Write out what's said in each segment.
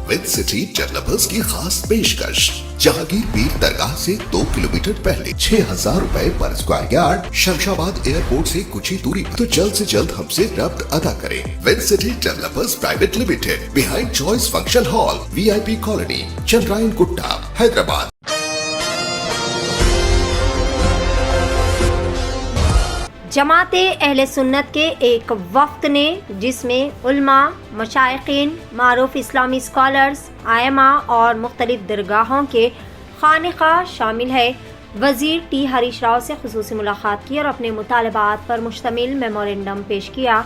With City developers की खास पेशकश। जहांगीर पीर दरगाह से 2 किलोमीटर पहले 6,000 रुपए पर स्क्वायर यार्ड, शमशाबाद एयरपोर्ट से कुछ ही दूरी पर। तो जल्द से जल्द हमसे रब्त अदा करें। With City Developers Private Limited, behind Choice Function Hall, VIP colony, Chandrayangutta, Hyderabad. जमाते अहले सुन्नत के एक वफ्द ने, जिसमें उल्मा, मशाइखीन, मारूफ इस्लामी स्कॉलर्स, आयमा और मुख्तलिफ दरगाहों के खानिका शामिल है, वज़ीर टी हरीश राव से खुसूसी मुलाकात की और अपने मुतालबात पर मुश्तमिल मेमोरेंडम पेश किया।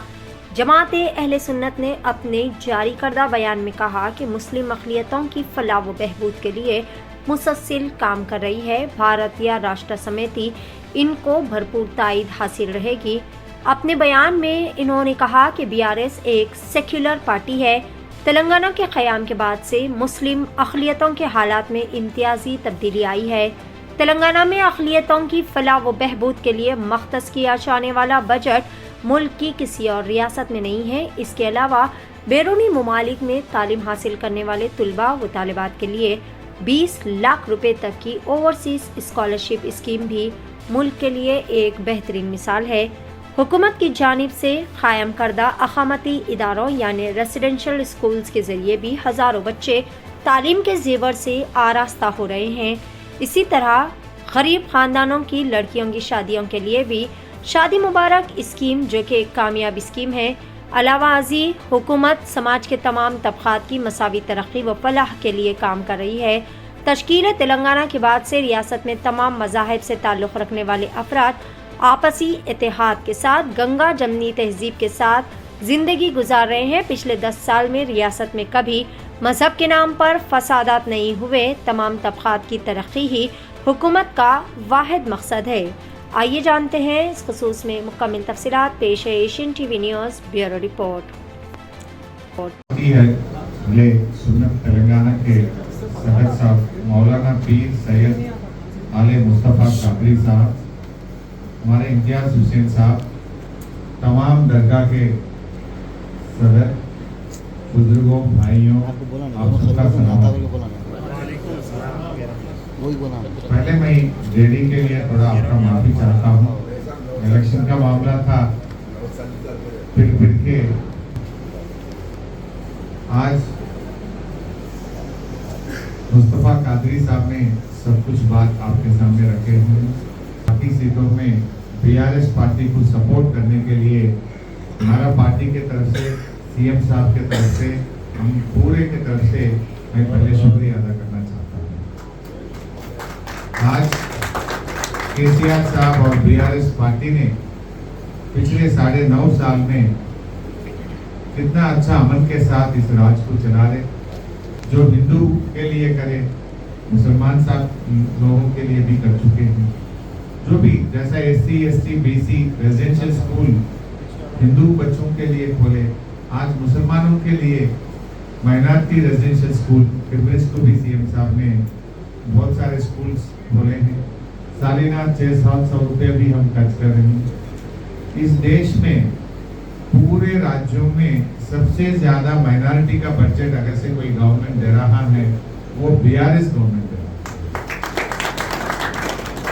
जमाते अहले सुन्नत ने अपने जारी करदा बयान में कहा कि मुस्लिम अक़लियतों की फलाह व बहबूद के लिए मुसलसल काम कर रही है। भारत या राष्ट्र समिति इनको भरपूर ताईद हासिल रहेगी। अपने बयान में इन्होंने कहा कि BRS एक सेक्युलर पार्टी है। तेलंगाना के क़याम के बाद से मुस्लिम अक़लियतों के हालात में इम्तियाजी तब्दीली आई है। तेलंगाना में अक़लियतों की फलाह व बहबूद के लिए मख्तस किया जाने वाला बजट मुल्क की किसी और रियासत में नहीं है। इसके अलावा बैरूनी ममालिक में तालीम हासिल करने वाले तलबा व तालिबात के लिए 20 लाख रुपए तक की ओवरसीज स्कॉलरशिप स्कीम भी मुल्क के लिए एक बेहतरीन मिसाल है। हुकूमत की जानिब से कायम करदा अक़ामती इदारों यानी रेसिडेंशियल स्कूल्स के जरिए भी हज़ारों बच्चे तालीम के जेवर से आरास्ता हो रहे हैं। इसी तरह गरीब ख़ानदानों की लड़कियों की शादियों के लिए भी शादी मुबारक स्कीम, जो कि एक कामयाब स्कीम है। अलावा अजी हुकूमत समाज के तमाम तबक़ात की मसावी तरक्की व फलाह के लिए काम कर रही है। तश्कील तेलंगाना के बाद से रियासत में तमाम मज़ाहिब से ताल्लुक़ रखने वाले अफराद आपसी इत्तेहाद के साथ गंगा जमनी तहजीब के साथ ज़िंदगी गुजार रहे हैं। पिछले 10 साल में रियासत में कभी मज़हब के नाम पर फसादात नहीं हुए। तमाम तबक़ात की तरक्की ही हुकूमत का वाहिद मकसद है। आइए जानते हैं इस खुसूस में मुकम्मल तफसीलात। पेश है Asian TV news bureau report. सुन्नत तेलंगाना के सदर साहब मौलाना पीर सैयद आले मुस्तफ़ा कादरी साहब, हमारे इम्तियाज़ हुसैन साहब, तमाम दरगाह के सदर, बुजुर्गों, भाइयों, आप सबका सलाम। पहले मैं देरी के लिए थोड़ा आपका माफ़ी चाहता हूँ। इलेक्शन का मामला था, फिर के आज मुस्तफ़ा कादरी साहब ने सब कुछ बात आपके सामने रखे हैं। बाकी सीटों में BRS पार्टी को सपोर्ट करने के लिए हमारा पार्टी के तरफ से, CM साहब के तरफ से, हम पूरे के तरफ से मैं पहले शुक्रिया अदा करना चाहता हूँ। आज KCR साहब और BRS पार्टी ने पिछले 9.5 साल में कितना अच्छा अमन के साथ इस राज को चला रहे। जो हिंदू के लिए करे, मुसलमान साहब लोगों के लिए भी कर चुके हैं। जो भी जैसा SC, ST, BC residential school Hindu बच्चों के लिए खोले, आज मुसलमानों के लिए माइनॉरिटी रेजिडेंशियल स्कूल फिरवरिश को भी CM साहब ने बहुत सारे स्कूल्स खोले हैं। सालाना 600-700 रुपये भी हम खर्च कर रहे हैं। इस देश में पूरे राज्यों में सबसे ज्यादा माइनॉरिटी का बजट अगर से कोई गवर्नमेंट दे रहा है वो BRS गवर्नमेंट दे रहा है।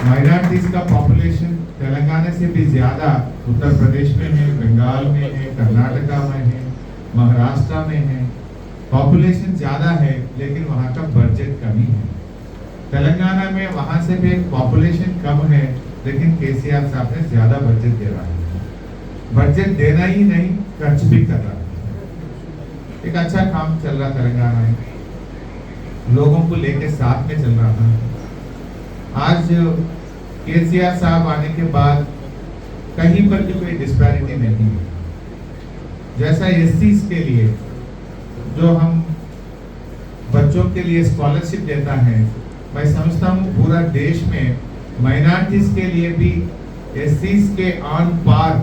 माइनॉरिटीज का पॉपुलेशन तेलंगाना से भी ज्यादा उत्तर प्रदेश में है, बंगाल में है, कर्नाटका में है, महाराष्ट्र में है। पॉपुलेशन ज्यादा है लेकिन वहाँ का बजट कमी है। तेलंगाना में वहाँ से भी पॉपुलेशन कम है लेकिन KCR साहब ने ज्यादा बजट दे रहा है। बजट देना ही नहीं, खर्च भी कर रहा है। एक अच्छा काम चल रहा तेलंगाना में, लोगों को लेके साथ में चल रहा था। आज KCR साहब आने के बाद कहीं पर भी कोई डिस्पैरिटी नहीं है। जैसा SCs के लिए जो हम बच्चों के लिए स्कॉलरशिप देता है, मैं समझता हूँ पूरा देश में माइनॉरिटीज के लिए भी SCs के on par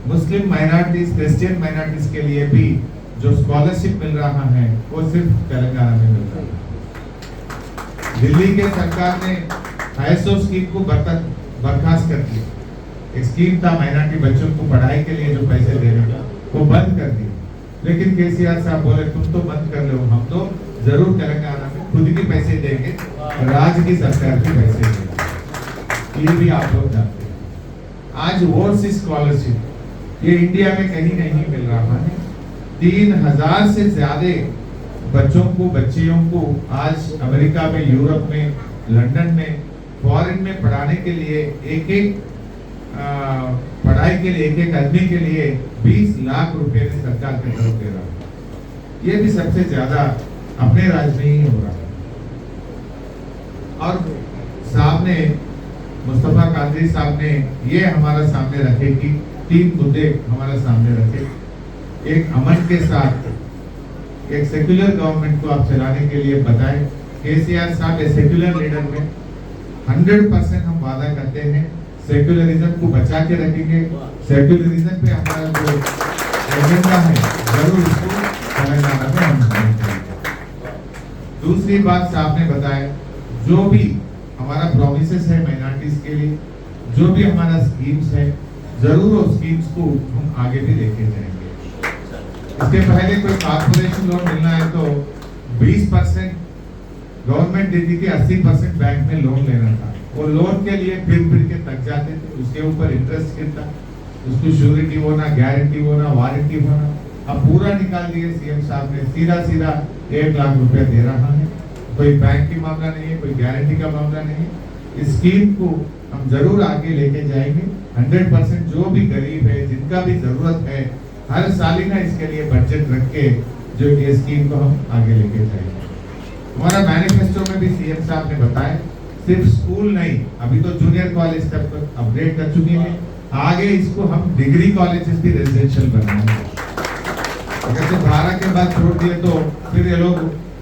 Muslim minorities, Christian minorities के लिए भी जो स्कॉलरशिप मिल रहा है वो सिर्फ तेलंगाना में मिल रहा है। दिल्ली के सरकार ने ISO स्कीम को बर्खास्त कर दिया। एक स्कीम था माइनॉरिटी बच्चों को पढ़ाई के लिए जो पैसे देने का, वो बंद कर दिया। लेकिन KCR साहब बोले तुम तो बंद कर लो, हम तो जरूर तेलंगाना में खुद के पैसे देंगे, राज्य की सरकार के पैसे देंगे, ये भी आप लोग जानते हैं। आज ओवरसीज स्कॉलरशिप ये इंडिया में कहीं नहीं मिल रहा है। 3000 से ज्यादा बच्चों को, बच्चियों को आज अमेरिका में, यूरोप में, लंदन में, फॉरेन में पढ़ाने के लिए एक पढ़ाई के लिए एक आदमी के लिए 20 लाख रुपए ने सरकार की तरफ दे रहा है। ये भी सबसे ज्यादा अपने राज्य में ही हो रहा है। और सामने मुस्तफा कादरी साहब ने ये हमारा सामने रखे कि 3 मुद्दे हमारा सामने रखे। एक अमन के साथ एक सेक्युलर गवर्नमेंट को आप चलाने के लिए बताएं। केसीआर साहब ए सेक्युलर लीडर में 100% हम वादा करते हैं सेक्युलरिज्म को बचा के रखेंगे। सेक्युलरिज्म पे हमारा जो एजेंडा है जरूर इसको तेलंगाना में हम करेंगे। दूसरी बात साहब ने बताया, जो भी हमारा प्रॉमिसेस है माइनॉरिटीज के लिए, जो भी हमारा स्कीम्स है, जरूर उस स्कीम्स को हम आगे भी लेके जाएंगे। इसके पहले कोई कॉर्पोरेशन लोन मिलना है तो 20% गवर्नमेंट देती थी, 80% बैंक में लोन लेना था। वो लोन के लिए फिर के तक जाते थे, उसके ऊपर इंटरेस्ट कितना, उसको श्योरिटी होना, गारंटी होना, वारंटी होना। अब पूरा निकाल दिए सीएम साहब ने, सीधा 1 लाख रुपया दे रहा है। कोई बैंक की मामला नहीं है, कोई गारंटी का मामला नहीं है। इस स्कीम को हम जरूर आगे लेके जाएंगे। 100% जो भी गरीब है, जिनका भी जरूरत है, हर सालिना इसके लिए बजट रख के जो ये स्कीम को हम आगे लेके जाएंगे। हमारा मैनिफेस्टो में भी सीएम साहब ने बताया, सिर्फ स्कूल नहीं, अभी तो जूनियर कॉलेज तक अपग्रेड कर चुके हैं, आगे इसको हम डिग्री कॉलेजेस भी रेजिडेंशियल बनाएंगे। अगर तो 12 के बाद छोड़ दिए तो फिर ये लोग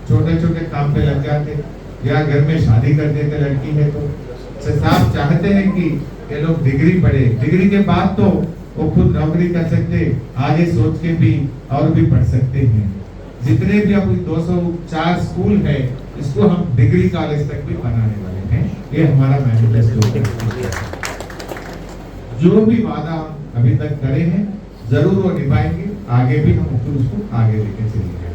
छोटे छोटे काम पे लग जाते या घर में शादी कर देते लड़की है तो साहब चाहते हैं कि ये लोग डिग्री पढ़े, डिग्री के बाद तो वो खुद नौकरी कर सकते, आगे सोच के भी और भी पढ़ सकते हैं। जितने भी अभी 204 स्कूल है, इसको हम डिग्री कॉलेज तक भी बनाने वाले हैं। ये हमारा मैनिफेस्टो है। जो भी वादा अभी तक करे हैं जरूर वो निभाएंगे, आगे भी हम उसको आगे लेके चलेंगे।